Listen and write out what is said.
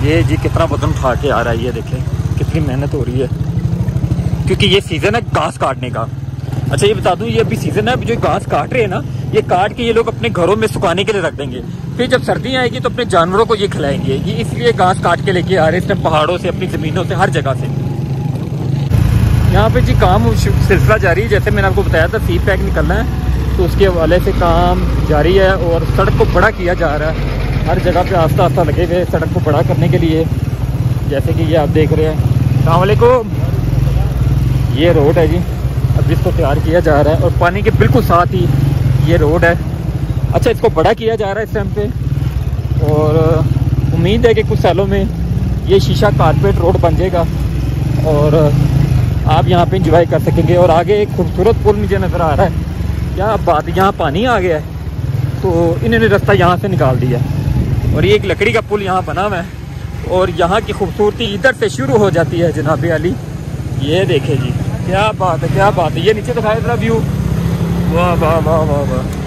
ये जी कितना वजन उठा के आ रहा है, ये देखें कितनी मेहनत हो रही है, क्योंकि ये सीज़न है घास काटने का। अच्छा ये बता दूं, ये अभी सीज़न है, अभी जो घास काट रहे हैं ना, ये काट के ये लोग अपने घरों में सुखाने के लिए रख देंगे, फिर जब सर्दी आएगी तो अपने जानवरों को ये खिलाएंगे। ये इसलिए घास काट के लेके आ रहे हैं इस टाइम, पहाड़ों से, अपनी ज़मीनों से, हर जगह से। यहाँ पे जी काम सिलसिला जारी है, जैसे मैंने आपको बताया था सी पैक निकलना है, तो उसके हवाले से काम जारी है और सड़क को बड़ा किया जा रहा है। हर जगह पे आस्ता आस्ता लगे हुए सड़क को बड़ा करने के लिए, जैसे कि ये आप देख रहे हैं। अस्सलाम वालेकुम, ये रोड है जी, अब इसको तैयार किया जा रहा है और पानी के बिल्कुल साथ ही ये रोड है। अच्छा, इसको बड़ा किया जा रहा है इस टाइम पे और उम्मीद है कि कुछ सालों में ये शीशा कारपेट रोड बन जाएगा और आप यहाँ पे इंजॉय कर सकेंगे। और आगे एक खूबसूरत पुल मुझे नज़र आ रहा है, क्या बात, यहाँ पानी आ गया है तो इन्होंने रास्ता यहाँ से निकाल दिया और ये एक लकड़ी का पुल यहाँ बना हुआ है और यहाँ की खूबसूरती इधर से शुरू हो जाती है जनाब अली। ये देखे जी, क्या बात है, क्या बात है। ये नीचे दिखाया जरा व्यू, वाह वाह वाह वाह वाह।